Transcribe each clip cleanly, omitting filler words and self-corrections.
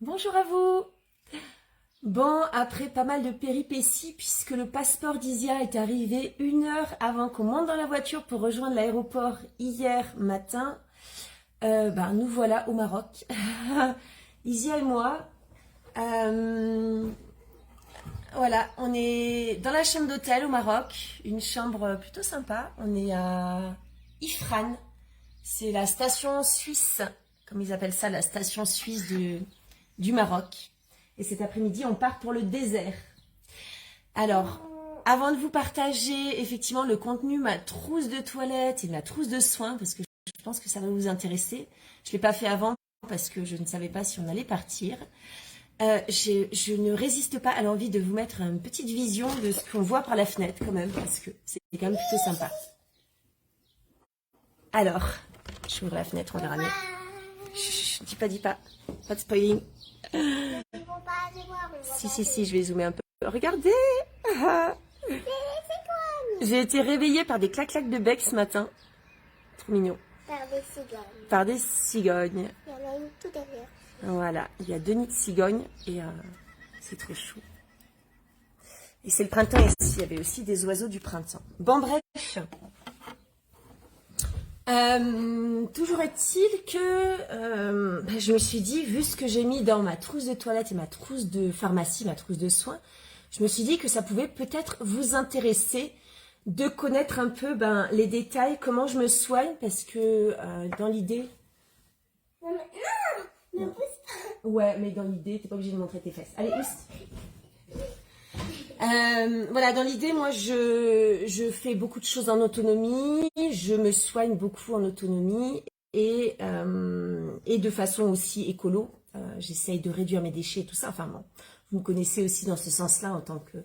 Bonjour à vous. Bon, après pas mal de péripéties, puisque le passeport d'Isia est arrivé 1 heure avant qu'on monte dans la voiture pour rejoindre l'aéroport hier matin, nous voilà au Maroc. Isia et moi, euh, voilà, on est dans la chambre d'hôtel au Maroc, une chambre plutôt sympa. On est à Ifrane, c'est la station suisse, comme ils appellent ça, la station suisse du Maroc. Et cet après-midi, on part pour le désert. Alors, avant de vous partager effectivement le contenu, ma trousse de toilette et ma trousse de soins, parce que je pense que ça va vous intéresser. Je ne l'ai pas fait avant parce que je ne savais pas si on allait partir. Je ne résiste pas à l'envie de vous mettre une petite vision de ce qu'on voit par la fenêtre quand même, parce que c'est quand même plutôt sympa. Alors, j'ouvre la fenêtre, on verra mieux. Chut, dis pas. Pas de spoiling. Si, je vais zoomer un peu. Regardez. J'ai été réveillée par des clac-clac de bec ce matin. Trop mignon. Par des cigognes. Par des cigognes. Il y en a une tout derrière. Voilà, il y a 2 nids de cigognes et c'est trop chou. Et c'est le printemps ici, il y avait aussi des oiseaux du printemps. Bon bref. Toujours est-il que je me suis dit, vu ce que j'ai mis dans ma trousse de toilette et ma trousse de pharmacie, ma trousse de soins, je me suis dit que ça pouvait peut-être vous intéresser de connaître un peu les détails, comment je me soigne, parce que dans l'idée... Non, ne pousse pas. Ouais, mais dans l'idée, t'es pas obligé de montrer tes fesses. Allez, voilà, dans l'idée, moi, je fais beaucoup de choses en autonomie, je me soigne beaucoup en autonomie et de façon aussi écolo. J'essaye de réduire mes déchets et tout ça. Enfin bon, vous me connaissez aussi dans ce sens-là en tant que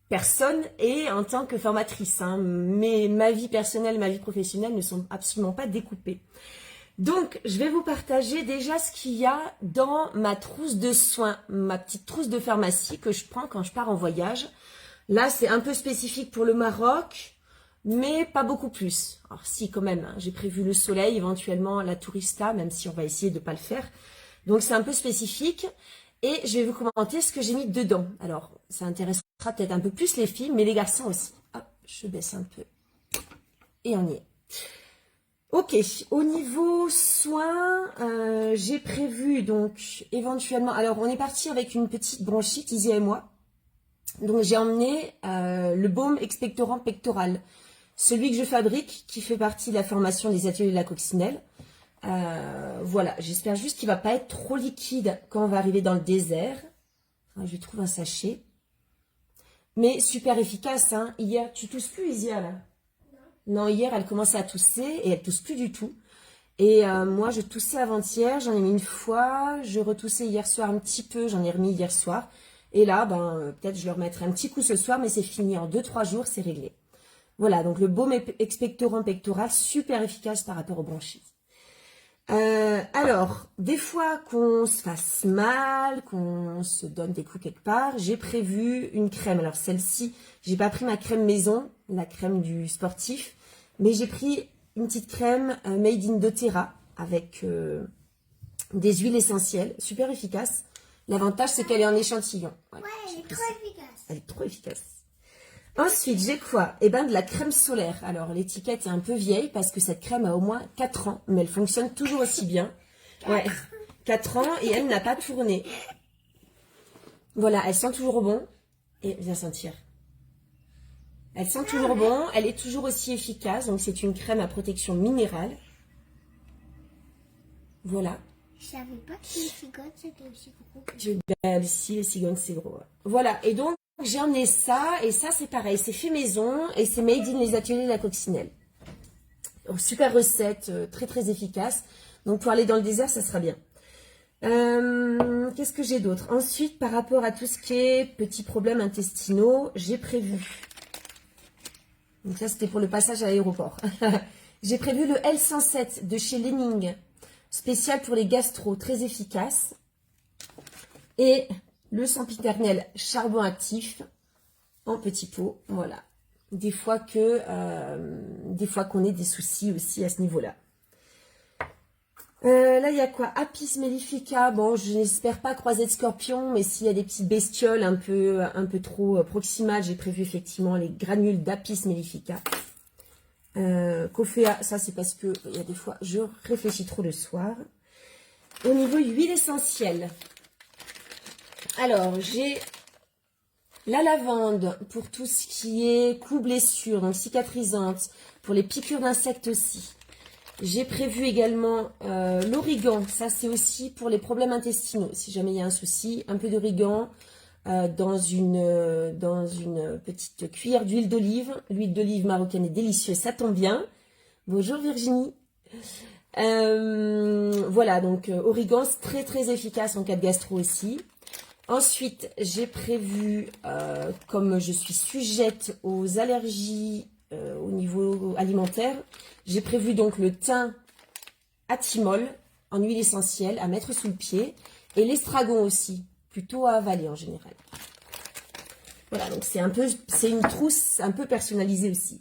personne et en tant que formatrice. Hein. Mais ma vie personnelle et ma vie professionnelle ne sont absolument pas découpées. Donc, je vais vous partager déjà ce qu'il y a dans ma trousse de soins, ma petite trousse de pharmacie que je prends quand je pars en voyage. Là, c'est un peu spécifique pour le Maroc, mais pas beaucoup plus. Alors si, quand même, hein, j'ai prévu le soleil, éventuellement la tourista, même si on va essayer de ne pas le faire. Donc, c'est un peu spécifique. Et je vais vous commenter ce que j'ai mis dedans. Alors, ça intéressera peut-être un peu plus les filles, mais les garçons aussi. Hop, je baisse un peu. Et on y est. Ok, au niveau soins, j'ai prévu donc éventuellement... Alors, on est parti avec une petite bronchite, Isia et moi. Donc, j'ai emmené le baume expectorant pectoral. Celui que je fabrique, qui fait partie de la formation des ateliers de la coccinelle. Voilà, j'espère juste qu'il ne va pas être trop liquide quand on va arriver dans le désert. Enfin, je trouve un sachet. Mais super efficace, hein. Hier, tu tousses plus, Isia, là? Non, hier, elle commençait à tousser et elle tousse plus du tout. Et moi, je toussais avant-hier, j'en ai mis une fois, je retoussais hier soir un petit peu, j'en ai remis hier soir. Et là, peut-être je leur mettrai un petit coup ce soir, mais c'est fini. En 2-3 jours, c'est réglé. Voilà, donc le baume expectorant pectoral, super efficace par rapport aux bronchites. Alors, des fois qu'on se fasse mal, qu'on se donne des coups quelque part, j'ai prévu une crème. Alors celle-ci, j'ai pas pris ma crème maison, la crème du sportif, mais j'ai pris une petite crème made in doTERRA avec des huiles essentielles, super efficace. L'avantage, c'est qu'elle est en échantillon. Voilà, Ouais, elle est trop efficace. elle est trop efficace. Ensuite, j'ai quoi? Eh ben, de la crème solaire. Alors, l'étiquette est un peu vieille parce que cette crème a au moins 4 ans, mais elle fonctionne toujours aussi bien. Ouais, 4 ans et elle n'a pas tourné. Voilà, elle sent toujours bon. Et viens sentir. Elle sent toujours bon, elle est toujours aussi efficace. Donc, c'est une crème à protection minérale. Voilà. Je savais pas que les cigognes c'était aussi gros. Ici, les cigognes, c'est gros. Voilà, et donc, j'ai emmené ça, et ça, c'est pareil. C'est fait maison, et c'est made in les ateliers de la coccinelle. Donc, super recette, très très efficace. Donc pour aller dans le désert, ça sera bien. Qu'est-ce que j'ai d'autre? Ensuite, par rapport à tout ce qui est petits problèmes intestinaux, j'ai prévu. Donc ça, c'était pour le passage à l'aéroport. J'ai prévu le L107 de chez Lening, spécial pour les gastro, très efficace. Et le sempiternel charbon actif en petit pot, voilà. Des fois qu'on ait des soucis aussi à ce niveau-là. Là, il y a quoi? Apis mellifica. Bon, je n'espère pas croiser de scorpion, mais s'il y a des petites bestioles un peu trop proximales, j'ai prévu effectivement les granules d'Apis mellifica. Coffea, ça c'est parce que il y a des fois, je réfléchis trop le soir. Au niveau huile essentielle, alors j'ai la lavande pour tout ce qui est clou-blessure, donc cicatrisante, pour les piqûres d'insectes aussi. J'ai prévu également l'origan, ça c'est aussi pour les problèmes intestinaux, si jamais il y a un souci, un peu d'origan dans une petite cuillère d'huile d'olive. L'huile d'olive marocaine est délicieuse, ça tombe bien. Bonjour Virginie. Voilà, donc origan, c'est très très efficace en cas de gastro aussi. Ensuite, j'ai prévu, comme je suis sujette aux allergies au niveau alimentaire, j'ai prévu donc le thym à thymol en huile essentielle à mettre sous le pied et l'estragon aussi, plutôt à avaler en général. Voilà, donc c'est une trousse un peu personnalisée aussi.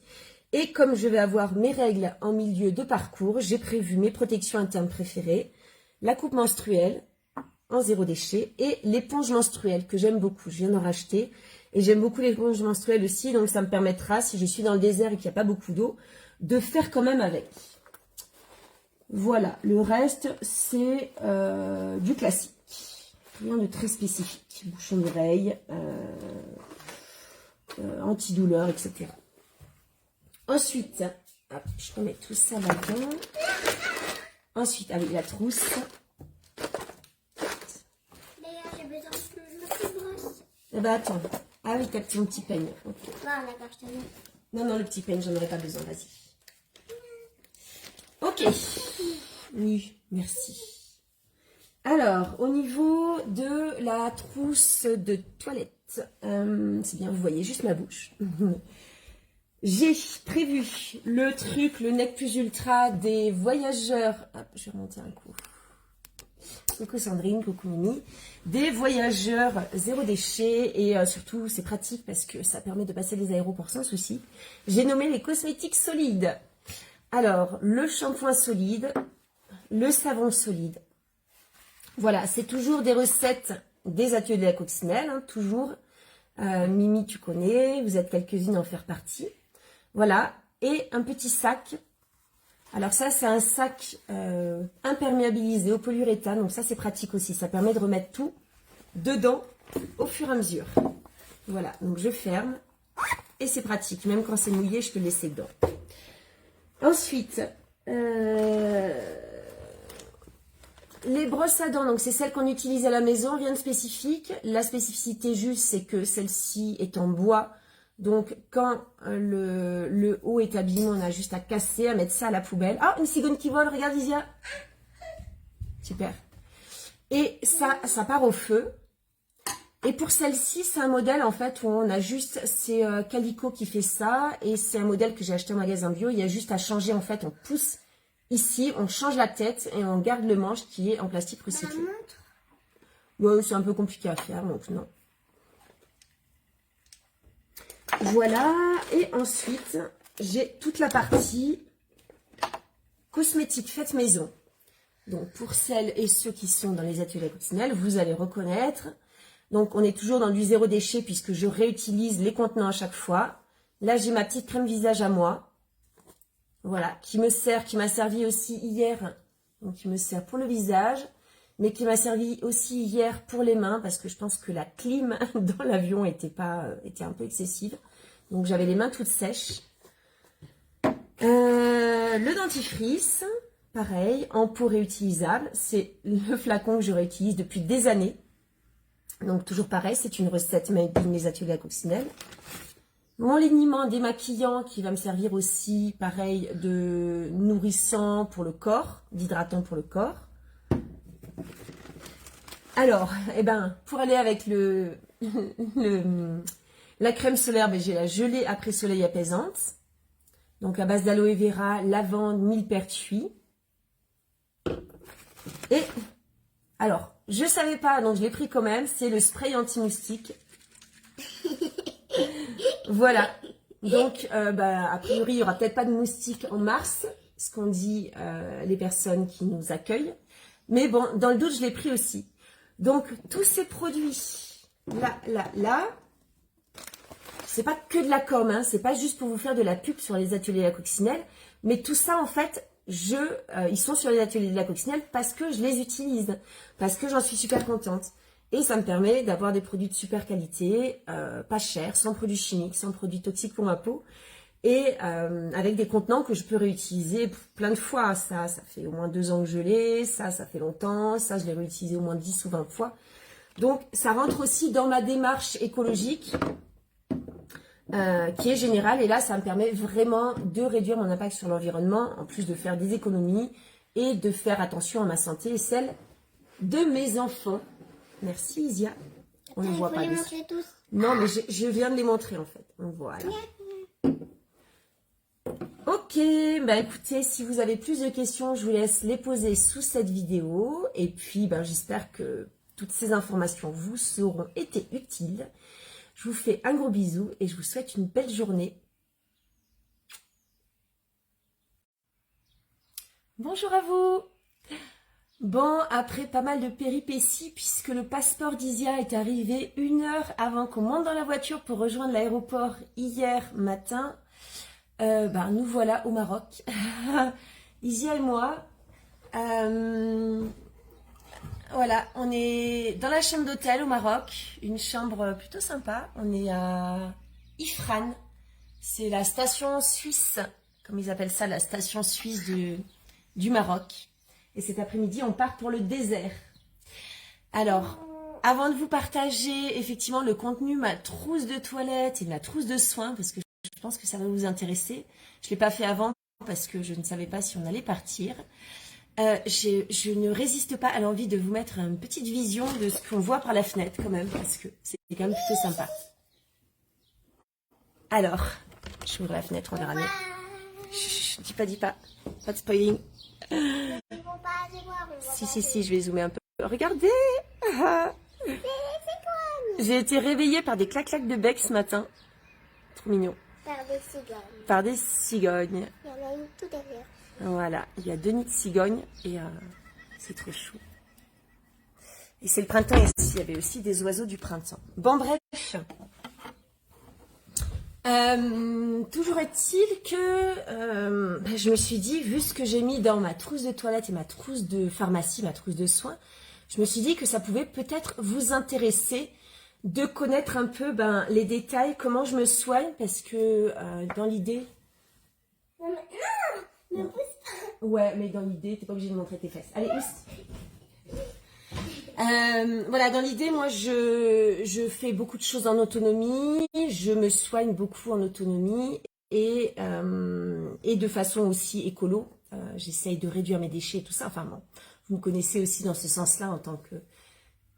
Et comme je vais avoir mes règles en milieu de parcours, j'ai prévu mes protections internes préférées, la coupe menstruelle en 0 déchet et l'éponge menstruelle que j'aime beaucoup. Je viens d'en racheter et j'aime beaucoup l'éponge menstruelle aussi, donc ça me permettra, si je suis dans le désert et qu'il n'y a pas beaucoup d'eau, de faire quand même avec. Voilà, le reste c'est du classique, rien de très spécifique. Bouchon d'oreille, antidouleur, etc. Ensuite, hop, je remets tout ça là-dedans. Ensuite, avec la trousse. D'ailleurs, j'ai besoin de ma petite brosse. Eh ben attends. Ah oui, t'as ton petit peigne. Okay. Non, d'accord, je te mets. Non, le petit peigne, j'en aurais pas besoin, vas-y. Ok. Oui, merci. Alors, au niveau de la trousse de toilette, c'est bien, vous voyez juste ma bouche. J'ai prévu le truc, le Nec Plus Ultra des voyageurs. Hop, je vais remonter un coup. Coucou Sandrine, coucou Mimi. Des voyageurs zéro déchet et surtout c'est pratique parce que ça permet de passer les aéroports sans souci. J'ai nommé les cosmétiques solides. Alors, le shampoing solide, le savon solide. Voilà, c'est toujours des recettes des ateliers de la coccinelle, hein, toujours. Mimi, tu connais, vous êtes quelques-unes à en faire partie. Voilà, et un petit sac. Alors ça, c'est un sac imperméabilisé au polyuréthane, donc ça c'est pratique aussi. Ça permet de remettre tout dedans au fur et à mesure. Voilà, donc je ferme et c'est pratique. Même quand c'est mouillé, je peux le laisser dedans. Ensuite, les brosses à dents, donc c'est celles qu'on utilise à la maison, rien de spécifique. La spécificité juste, c'est que celle-ci est en bois. Donc quand le haut est abîmé, on a juste à casser, à mettre ça à la poubelle. Ah, une cigogne qui vole, regarde Isia. Super. Et ça part au feu. Et pour celle-ci, c'est un modèle en fait où on a juste, c'est Calico qui fait ça. Et c'est un modèle que j'ai acheté au magasin bio. Il y a juste à changer en fait, on pousse ici, on change la tête et on garde le manche qui est en plastique recyclé. Ouais, c'est un peu compliqué à faire, donc non. Voilà, et ensuite, j'ai toute la partie cosmétique faite maison. Donc, pour celles et ceux qui sont dans les ateliers coccinelle, vous allez reconnaître. Donc, on est toujours dans du zéro déchet puisque je réutilise les contenants à chaque fois. Là, j'ai ma petite crème visage à moi. Voilà, qui m'a servi aussi hier. Donc, qui me sert pour le visage, mais qui m'a servi aussi hier pour les mains parce que je pense que la clim dans l'avion était un peu excessive. Donc, j'avais les mains toutes sèches. Le dentifrice, pareil, en peau réutilisable. C'est le flacon que je réutilise depuis des années. Donc, toujours pareil, c'est une recette made in les ateliers à coccinelle. Mon liniment démaquillant qui va me servir aussi, pareil, de nourrissant pour le corps, d'hydratant pour le corps. Alors, pour aller avec la crème solaire, j'ai la gelée après soleil apaisante. Donc à base d'aloe vera, lavande, millepertuis. Et alors, je ne savais pas, donc je l'ai pris quand même, c'est le spray anti-moustique. Voilà. Donc, a priori, il n'y aura peut-être pas de moustiques en mars. ce qu'on dit les personnes qui nous accueillent. Mais bon, dans le doute, je l'ai pris aussi. Donc, tous ces produits, là, c'est pas que de la com, hein, c'est pas juste pour vous faire de la pub sur les ateliers de la coccinelle, mais tout ça, en fait, ils sont sur les ateliers de la coccinelle parce que je les utilise, parce que j'en suis super contente. Et ça me permet d'avoir des produits de super qualité, pas chers, sans produits chimiques, sans produits toxiques pour ma peau, et avec des contenants que je peux réutiliser plein de fois. Ça fait au moins 2 ans que je l'ai, ça fait longtemps, ça je l'ai réutilisé au moins 10 ou 20 fois. Donc ça rentre aussi dans ma démarche écologique, qui est générale, et là ça me permet vraiment de réduire mon impact sur l'environnement, en plus de faire des économies et de faire attention à ma santé et celle de mes enfants. Merci Isia. On ne voit pas dessus. Non, mais je viens de les montrer en fait. Voilà. Ok, bah écoutez, si vous avez plus de questions, je vous laisse les poser sous cette vidéo. Et puis, j'espère que toutes ces informations vous auront été utiles. Je vous fais un gros bisou et je vous souhaite une belle journée. Bonjour à vous. Bon, après pas mal de péripéties, puisque le passeport d'Isia est arrivé 1 heure avant qu'on monte dans la voiture pour rejoindre l'aéroport hier matin, nous voilà au Maroc. Isia et moi, voilà, on est dans la chambre d'hôtel au Maroc, une chambre plutôt sympa. On est à Ifrane, c'est la station suisse, comme ils appellent ça, la station suisse du Maroc. Et cet après-midi, on part pour le désert. Alors, avant de vous partager effectivement le contenu, ma trousse de toilette et ma trousse de soins, parce que je pense que ça va vous intéresser. Je ne l'ai pas fait avant parce que je ne savais pas si on allait partir. Je ne résiste pas à l'envie de vous mettre une petite vision de ce qu'on voit par la fenêtre quand même, parce que c'est quand même plutôt sympa. Alors, j'ouvre la fenêtre, on verra mieux. Chut, dis pas. Pas de spoiling. Si, je vais zoomer un peu. Regardez. J'ai été réveillée par des clac-clac de bec ce matin. Trop mignon. Par des cigognes. Il y en a une tout derrière. Voilà, il y a 2 nids de cigognes et c'est trop chou. Et c'est le printemps ici, il y avait aussi des oiseaux du printemps. Bon, bref. Toujours est-il que je me suis dit, vu ce que j'ai mis dans ma trousse de toilette et ma trousse de pharmacie, ma trousse de soins, je me suis dit que ça pouvait peut-être vous intéresser de connaître un peu les détails, comment je me soigne, parce que dans l'idée... Ouais, mais dans l'idée, t'es pas obligé de montrer tes fesses. Allez, voilà, dans l'idée, moi, je fais beaucoup de choses en autonomie, je me soigne beaucoup en autonomie et de façon aussi écolo. J'essaye de réduire mes déchets et tout ça. Enfin bon, vous me connaissez aussi dans ce sens-là en tant que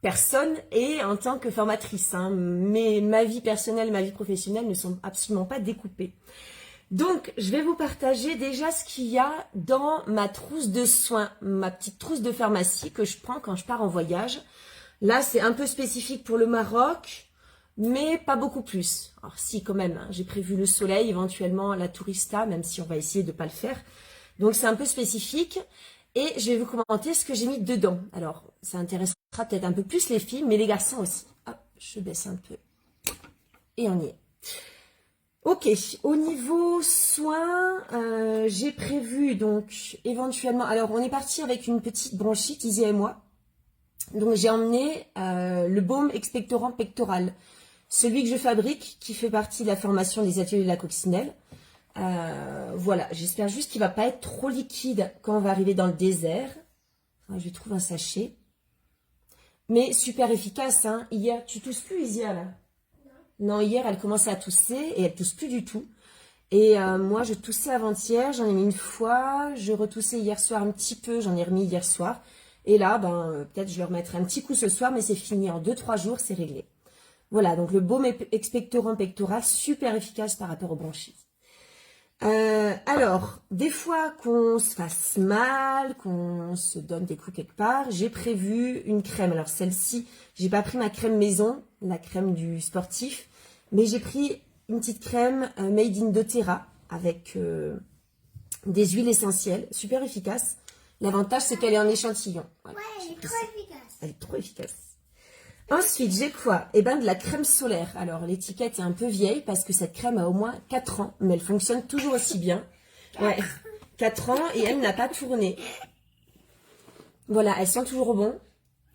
personne et en tant que formatrice. Hein. Mais ma vie personnelle et ma vie professionnelle ne sont absolument pas découpées. Donc, je vais vous partager déjà ce qu'il y a dans ma trousse de soins, ma petite trousse de pharmacie que je prends quand je pars en voyage. Là, c'est un peu spécifique pour le Maroc, mais pas beaucoup plus. Alors si, quand même, hein, j'ai prévu le soleil, éventuellement la tourista, même si on va essayer de ne pas le faire. Donc, c'est un peu spécifique et je vais vous commenter ce que j'ai mis dedans. Alors, ça intéressera peut-être un peu plus les filles, mais les garçons aussi. Hop, je baisse un peu et on y est. Ok, au niveau soins, j'ai prévu donc éventuellement, alors on est parti avec une petite bronchite, Isia et moi, donc j'ai emmené le baume expectorant pectoral, celui que je fabrique, qui fait partie de la formation des ateliers de la coccinelle. Voilà, j'espère juste qu'il ne va pas être trop liquide quand on va arriver dans le désert. Enfin, je trouve un sachet, mais super efficace, hein. Hier, tu tousses plus Isia là? Non, hier, elle commençait à tousser et elle tousse plus du tout. Et moi, je toussais avant-hier, j'en ai mis une fois. Je retoussais hier soir un petit peu, j'en ai remis hier soir. Et là, peut-être je leur remettrai un petit coup ce soir, mais c'est fini. En 2-3 jours, c'est réglé. Voilà, donc le baume expectorant pectoral, super efficace par rapport aux bronchites. Alors, des fois qu'on se fasse mal, qu'on se donne des coups quelque part, j'ai prévu une crème. Alors celle-ci, j'ai pas pris ma crème maison, la crème du sportif, mais j'ai pris une petite crème made in doTERRA avec des huiles essentielles, super efficaces. L'avantage, c'est qu'elle est en échantillon. Voilà, Ouais, elle est trop efficace. elle est trop efficace. Ensuite, j'ai quoi? Eh ben, de la crème solaire. Alors, l'étiquette est un peu vieille parce que cette crème a au moins 4 ans, mais elle fonctionne toujours aussi bien. Ouais, 4 ans et elle n'a pas tourné. Voilà, elle sent toujours bon.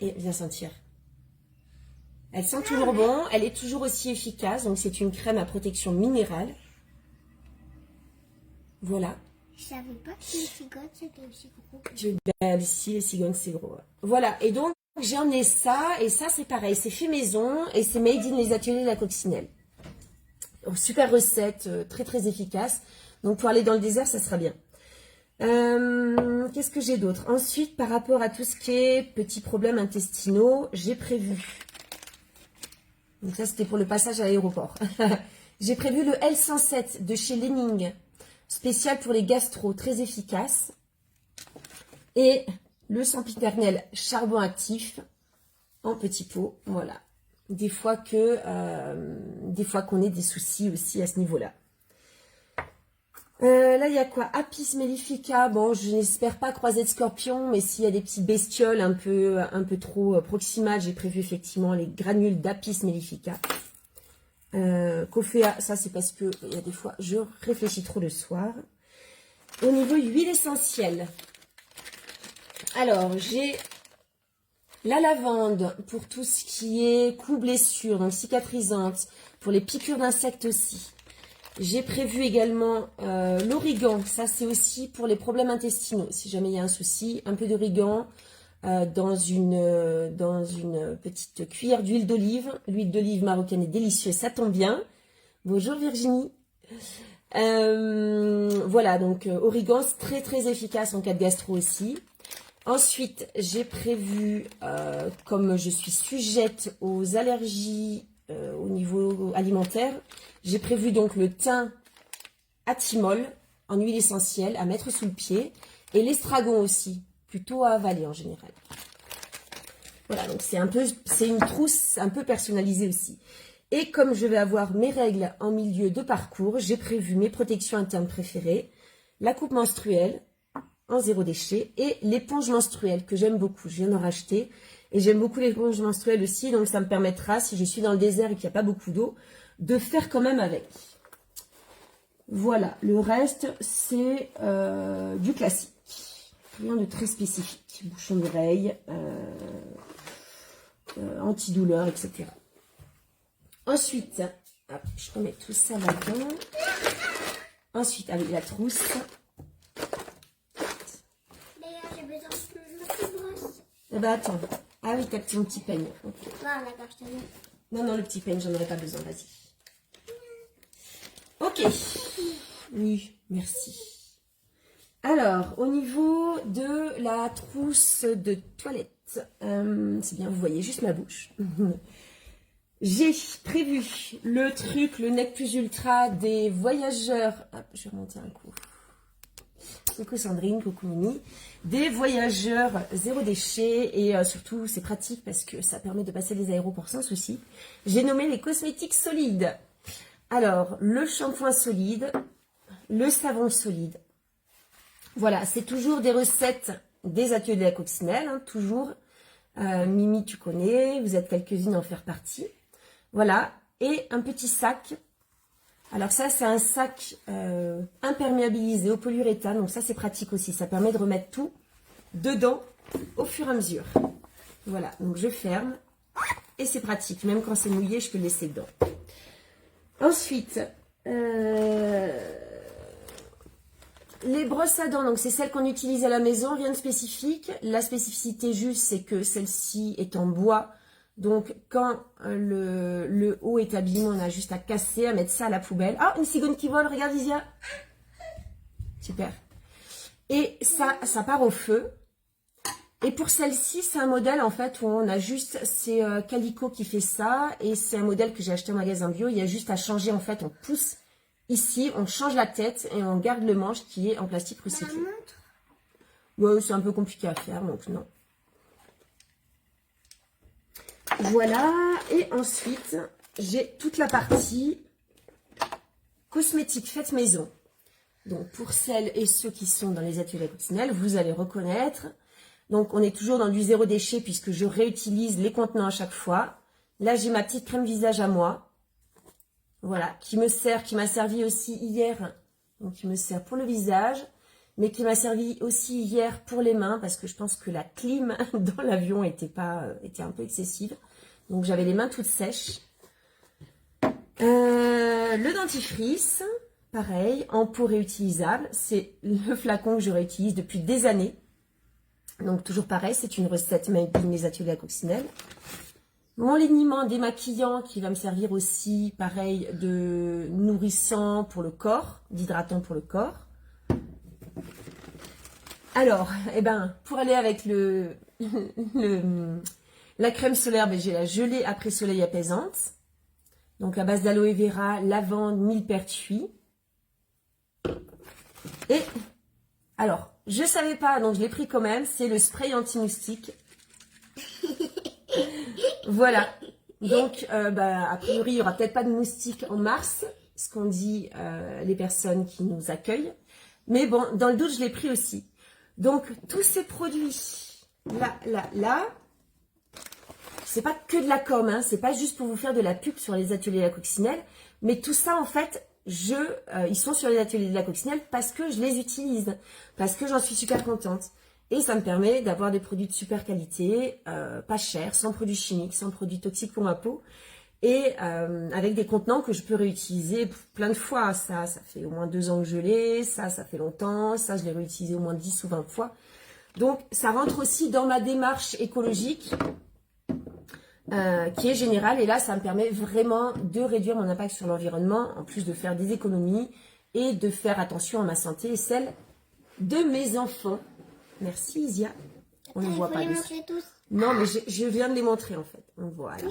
Et viens sentir. Elle sent toujours bon, elle est toujours aussi efficace. Donc, c'est une crème à protection minérale. Voilà. Je savais pas que les cigognes c'était aussi gros. Ben, ici, les cigognes, c'est gros. Ouais. Voilà, et donc, j'ai emmené ça. Et ça, c'est pareil. C'est fait maison et c'est made in les ateliers de la coccinelle. Donc, super recette, très très efficace. Donc, pour aller dans le désert, ça sera bien. Qu'est-ce que j'ai d'autre? Ensuite, par rapport à tout ce qui est petits problèmes intestinaux, j'ai prévu. Donc ça, c'était pour le passage à l'aéroport. J'ai prévu le L107 de chez Lening, spécial pour les gastro, très efficace. Et le sempiternel charbon actif en petit pot. Voilà. Des fois qu'on ait des soucis aussi à ce niveau-là. Là, il y a quoi? Apis mellifica. Bon, je n'espère pas croiser de scorpion, mais s'il y a des petites bestioles un peu trop proximales, j'ai prévu effectivement les granules d'Apis mellifica. Coffea, ça c'est parce que il y a des fois, je réfléchis trop le soir. Au niveau huile essentielle, alors j'ai la lavande pour tout ce qui est coups, blessures, donc cicatrisante, pour les piqûres d'insectes aussi. J'ai prévu également l'origan, ça c'est aussi pour les problèmes intestinaux, si jamais il y a un souci, un peu d'origan dans une petite cuillère d'huile d'olive. L'huile d'olive marocaine est délicieuse, ça tombe bien. Bonjour Virginie. Voilà, donc origan, c'est très très efficace en cas de gastro aussi. Ensuite, j'ai prévu, comme je suis sujette aux allergies au niveau alimentaire, j'ai prévu donc le thym à thymol en huile essentielle à mettre sous le pied et l'estragon aussi, plutôt à avaler en général. Voilà, donc c'est une trousse un peu personnalisée aussi. Et comme je vais avoir mes règles en milieu de parcours, j'ai prévu mes protections internes préférées, la coupe menstruelle en 0 déchet et l'éponge menstruelle que j'aime beaucoup. Je viens d'en racheter et j'aime beaucoup l'éponge menstruelle aussi, donc ça me permettra, si je suis dans le désert et qu'il n'y a pas beaucoup d'eau, de faire quand même avec. Voilà, le reste c'est du classique, rien de très spécifique. Bouchon d'oreille, antidouleur, etc. Ensuite, hop, je remets tout ça là-dedans. Ensuite, avec la trousse. D'ailleurs, j'ai besoin de ma petite brosse. Eh ben attends. Ah oui, t'as ton petit peigne. Okay. Voilà, d'accord, je te dis. Non, le petit peigne, j'en aurais pas besoin, vas-y. Ok. Oui, merci. Alors, au niveau de la trousse de toilette, c'est bien, vous voyez juste ma bouche. J'ai prévu le truc, le Nec Plus Ultra des voyageurs. Hop, je vais remonter un coup. Coucou Sandrine, coucou Mimi. Des voyageurs zéro déchet et surtout c'est pratique parce que ça permet de passer les aéroports sans souci. J'ai nommé les cosmétiques solides. Alors, le shampoing solide, le savon solide. Voilà, c'est toujours des recettes des ateliers de la coccinelle, hein, toujours. Mimi, tu connais, vous êtes quelques-unes à en faire partie. Voilà, et un petit sac. Alors ça, c'est un sac imperméabilisé au polyuréthane, donc ça c'est pratique aussi. Ça permet de remettre tout dedans au fur et à mesure. Voilà, donc je ferme et c'est pratique. Même quand c'est mouillé, je peux le laisser dedans. Ensuite, les brosses à dents, donc c'est celles qu'on utilise à la maison, rien de spécifique. La spécificité juste, c'est que celle-ci est en bois. Donc, quand le haut est abîmé, on a juste à casser, à mettre ça à la poubelle. Ah, une cigogne qui vole, regarde Isia. Super. Et ça part au feu. Et pour celle-ci, c'est un modèle en fait où on a juste, c'est Calico qui fait ça. Et c'est un modèle que j'ai acheté en magasin bio. Il y a juste à changer en fait, on pousse ici, on change la tête et on garde le manche qui est en plastique recyclé. Ouais, c'est un peu compliqué à faire, donc non. Voilà, et ensuite, j'ai toute la partie cosmétique faite maison. Donc, pour celles et ceux qui sont dans les ateliers coccinelle, vous allez reconnaître. Donc, on est toujours dans du zéro déchet puisque je réutilise les contenants à chaque fois. Là, j'ai ma petite crème visage à moi. Voilà, qui m'a servi aussi hier. Donc, qui me sert pour le visage, mais qui m'a servi aussi hier pour les mains parce que je pense que la clim dans l'avion était un peu excessive. Donc, j'avais les mains toutes sèches. Le dentifrice, pareil, en peau réutilisable. C'est le flacon que je réutilise depuis des années. Donc, toujours pareil, c'est une recette made in les ateliers à coccinelle. Mon liniment démaquillant qui va me servir aussi, pareil, de nourrissant pour le corps, d'hydratant pour le corps. Alors, pour aller avec la crème solaire, j'ai la gelée après soleil apaisante. Donc, à base d'aloe vera, lavande, millepertuis. Et, alors, je ne savais pas, donc je l'ai pris quand même, c'est le spray anti-moustique. Voilà. Donc, a priori, il n'y aura peut-être pas de moustiques en mars, ce qu'on dit les personnes qui nous accueillent. Mais bon, dans le doute, je l'ai pris aussi. Donc, tous ces produits, là, c'est pas que de la com, hein, c'est pas juste pour vous faire de la pub sur les ateliers de la coccinelle, mais tout ça, en fait, ils sont sur les ateliers de la coccinelle parce que je les utilise, parce que j'en suis super contente. Et ça me permet d'avoir des produits de super qualité, pas chers, sans produits chimiques, sans produits toxiques pour ma peau, et avec des contenants que je peux réutiliser plein de fois. Ça fait au moins 2 ans que je l'ai, ça fait longtemps, ça je l'ai réutilisé au moins 10 ou 20 fois. Donc ça rentre aussi dans ma démarche écologique, qui est générale, et là ça me permet vraiment de réduire mon impact sur l'environnement, en plus de faire des économies, et de faire attention à ma santé et celle de mes enfants. Merci Isia. On ne voit pas dessus. Non, mais je viens de les montrer en fait. Voilà.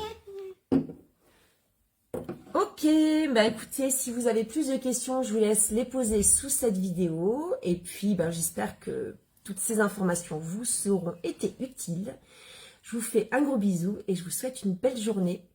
Ok, écoutez, si vous avez plus de questions, je vous laisse les poser sous cette vidéo. Et puis, j'espère que toutes ces informations vous seront été utiles. Je vous fais un gros bisou et je vous souhaite une belle journée.